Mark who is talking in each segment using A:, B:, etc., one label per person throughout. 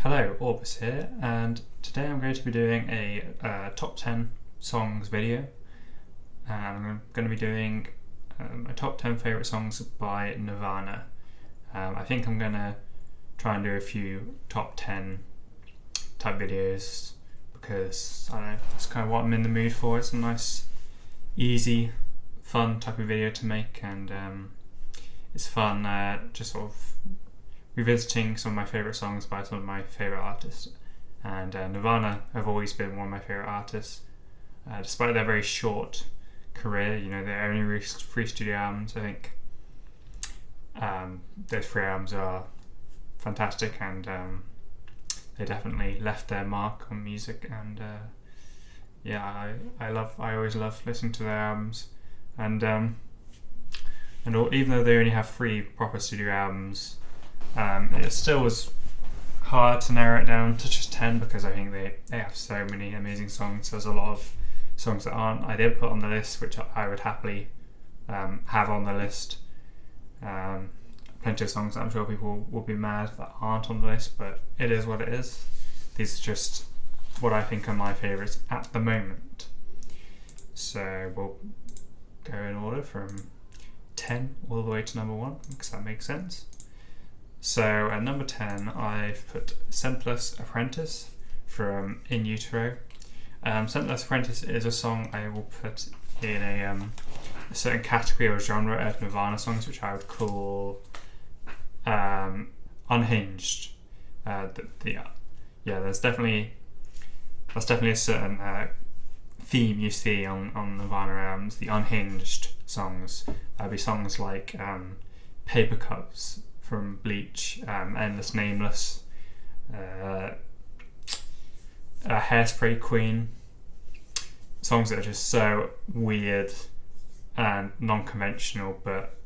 A: Hello, Orbis here, and today I'm going to be doing a top 10 songs video. And I'm going to be doing my top 10 favourite songs by Nirvana. I think I'm going to try and do a few top 10 type videos because, I don't know, it's kind of what I'm in the mood for. It's a nice, easy, fun type of video to make, and it's fun just sort of revisiting some of my favourite songs by some of my favourite artists. And Nirvana have always been one of my favourite artists. Despite their very short career, they only released 3 studio albums. I think those 3 albums are fantastic, and they definitely left their mark on music. And I always love listening to their albums. And even though they only have 3 proper studio albums, it still was hard to narrow it down to just 10 because I think they have so many amazing songs. There's a lot of songs that I did put on the list, which I would happily have on the list. Plenty of songs that I'm sure people will be mad that aren't on the list, but it is what it is. These are just what I think are my favourites at the moment. So we'll go in order from 10 all the way to number 1, because that makes sense. So at number 10, I've put Scentless Apprentice from In Utero. Scentless Apprentice is a song I will put in a certain category or genre of Nirvana songs, which I would call unhinged. That's definitely a certain theme you see on Nirvana albums, the unhinged songs. That'd be songs like Paper Cups from Bleach, Endless Nameless, Hairspray Queen, songs that are just so weird and non-conventional, but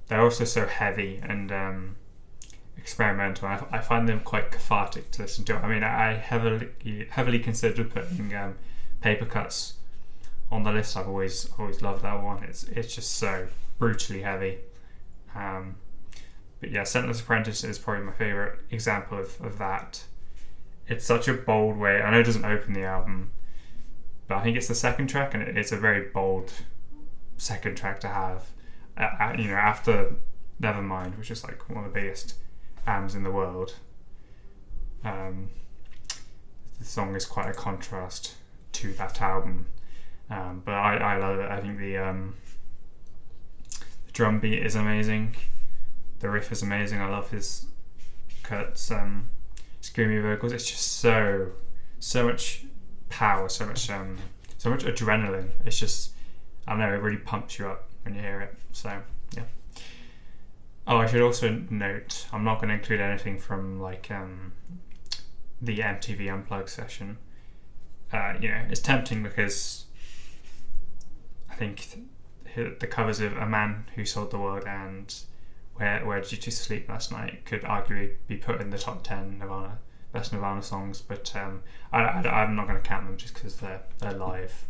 A: they're also so heavy and experimental. I find them quite cathartic to listen to. I mean, I heavily considered putting Paper Cuts on the list. I've always loved that one. It's just so brutally heavy. But yeah, Scentless Apprentice is probably my favourite example of that. It's such a bold way. I know it doesn't open the album, but I think it's the second track, and it's a very bold second track to have. After Nevermind, which is like one of the biggest albums in the world. The song is quite a contrast to that album, but I love it. I think the drum beat is amazing. The riff is amazing. I love Kurt's screamy vocals. It's just so much power, so much adrenaline. It's just, I don't know, it really pumps you up when you hear it. So yeah. Oh, I should also note, I'm not going to include anything from like the MTV Unplugged session. It's tempting because I think the covers of A Man Who Sold the World and Where Did You Sleep Last Night could arguably be put in the top 10 best Nirvana songs, but I'm not going to count them just because they're live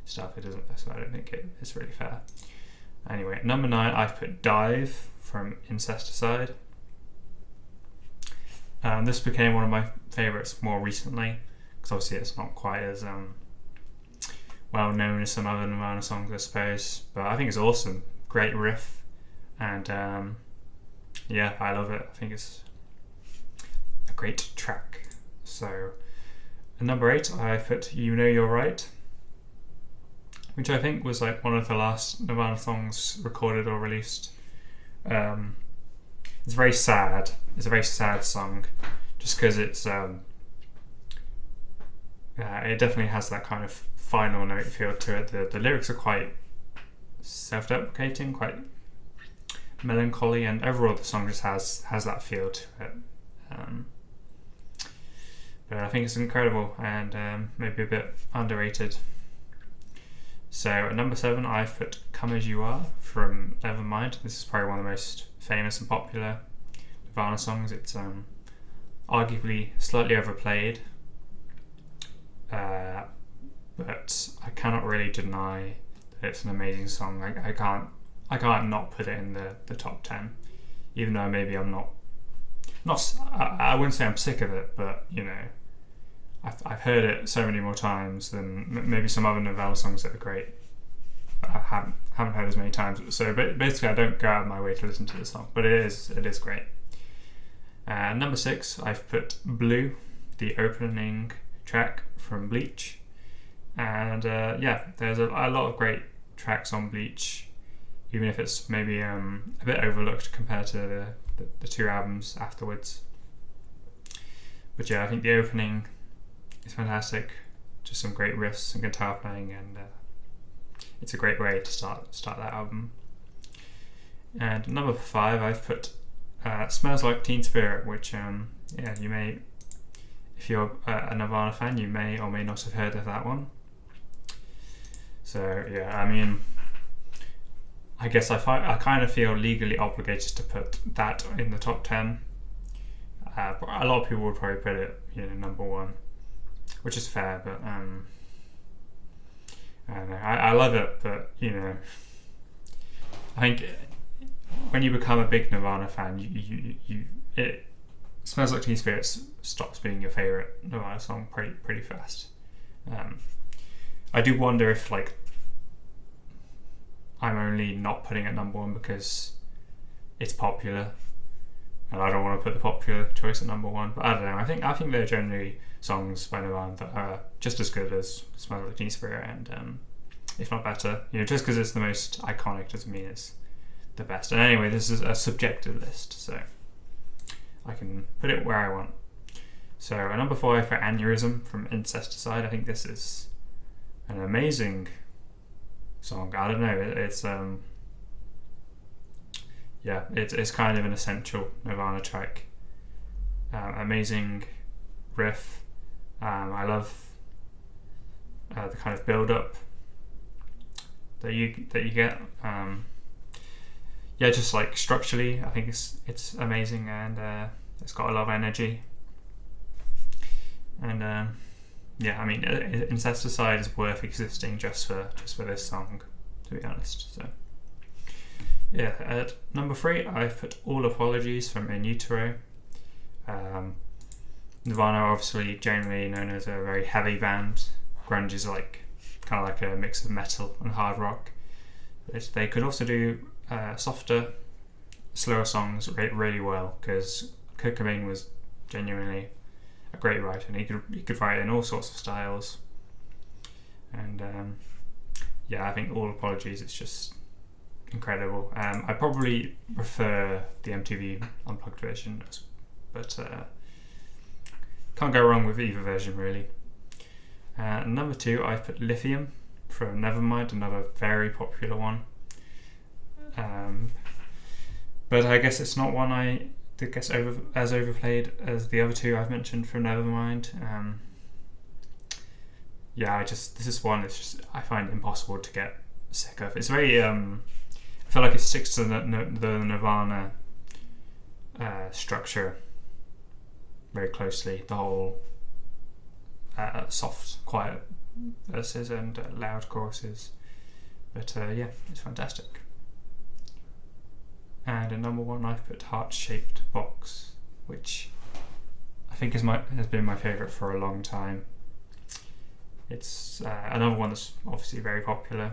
A: stuff. It doesn't, so I don't think it's really fair. Anyway, at number 9, I've put Dive from Incesticide. This became one of my favourites more recently, because obviously it's not quite as well known as some other Nirvana songs, I suppose, but I think it's awesome. Great riff, and I love it. I think it's a great track. So at number 8, I put You Know You're Right, which I think was like one of the last Nirvana songs recorded or released. It's very sad. It's a very sad song, just because it's it definitely has that kind of final note feel to it. The lyrics are quite self-deprecating, quite melancholy, and overall the song just has that feel to it. But I think it's incredible and maybe a bit underrated. So at number 7, I've put Come As You Are from Nevermind. This is probably one of the most famous and popular Nirvana songs. It's arguably slightly overplayed, but I cannot really deny that it's an amazing song. I can't not put it in the top 10, even though maybe I'm not I wouldn't say I'm sick of it, but you know, I've heard it so many more times than maybe some other Nirvana songs that are great. I haven't heard as many times. So basically, I don't go out of my way to listen to the song, but it is great. Number 6, I've put Blue, the opening track from Bleach, and there's a lot of great tracks on Bleach, even if it's maybe a bit overlooked compared to the 2 albums afterwards. But yeah, I think the opening is fantastic. Just some great riffs and guitar playing, and it's a great way to start that album. And number 5, I've put Smells Like Teen Spirit, which you may, if you're a Nirvana fan, you may or may not have heard of that one. So yeah, I mean, I guess I kind of feel legally obligated to put that in the top 10. A lot of people would probably put it, number 1, which is fair, but I don't know. I love it, but I think when you become a big Nirvana fan, it Smells Like Teen Spirit stops being your favorite Nirvana song pretty fast. I do wonder if I'm only not putting it number 1 because it's popular, and I don't want to put the popular choice at number 1. But I don't know. I think there are generally songs by Nirvana that are just as good as Smells Like Teen Spirit, and if not better. Just because it's the most iconic doesn't mean it's the best. And anyway, this is a subjective list, so I can put it where I want. So at number 4, I put Aneurysm from Incesticide. I think this is an amazing song. I don't know. It's it's kind of an essential Nirvana track. Amazing riff. I love the kind of build up that you get. Just like structurally, I think it's amazing, and it's got a lot of energy. And I mean, Incesticide is worth existing just for this song, to be honest. So yeah, at number 3, I've put All Apologies from In Utero. Nirvana are obviously generally known as a very heavy band. Grunge is kind of like a mix of metal and hard rock. They could also do softer, slower songs really well, because Kurt Cobain was genuinely a great writer, and he could write in all sorts of styles. And I think All Apologies is just incredible. I probably prefer the MTV Unplugged version, but can't go wrong with either version really. Number 2, I've put Lithium from Nevermind, another very popular one. But I guess it's not one that gets as overplayed as the other 2 I've mentioned from Nevermind. This is one that's just I find impossible to get sick of. It's very I feel like it sticks to the Nirvana structure very closely. The whole soft, quiet verses and loud choruses. But it's fantastic. And at number 1, I've put Heart-Shaped Box, which I think has been my favourite for a long time. It's another one that's obviously very popular,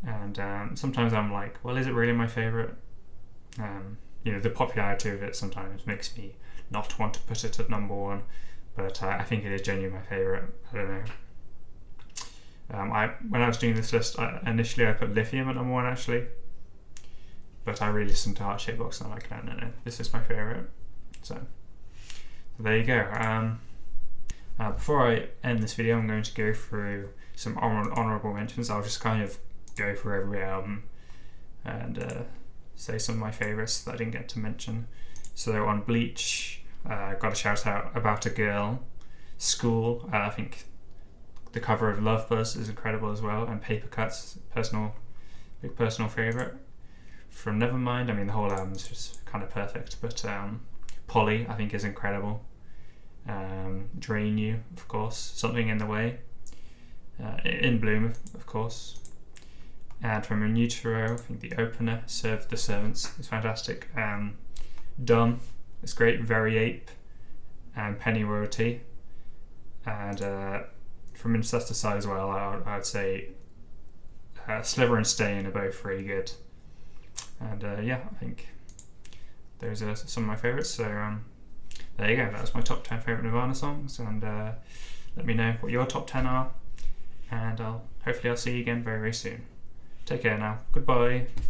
A: and sometimes I'm like, well, is it really my favourite? The popularity of it sometimes makes me not want to put it at number 1, but I think it is genuinely my favourite. I don't know. When I was doing this list, initially I put Lithium at number 1 actually, but I really listened to Heart-Shaped Box and I'm like, no, this is my favourite. So there you go. Before I end this video, I'm going to go through some honourable mentions. I'll just kind of go through every album and say some of my favourites that I didn't get to mention. So on Bleach, got a shout out About a Girl. School, I think the cover of Love Buzz is incredible as well, and Paper Cuts, big personal favourite. From Nevermind, I mean the whole album's just kind of perfect, but Polly I think is incredible. Drain You, of course. Something in the Way. In Bloom, of course. And from In Utero, I think the opener, Serve the Servants, is fantastic. Dumb, It's great. Very Ape and Penny Royalty. And from Incesticide as well, I'd say Sliver and Stain are both really good. And I think those are some of my favourites. So there you go. That was my top 10 favourite Nirvana songs. And let me know what your top 10 are. And hopefully I'll see you again very, very soon. Take care now. Goodbye.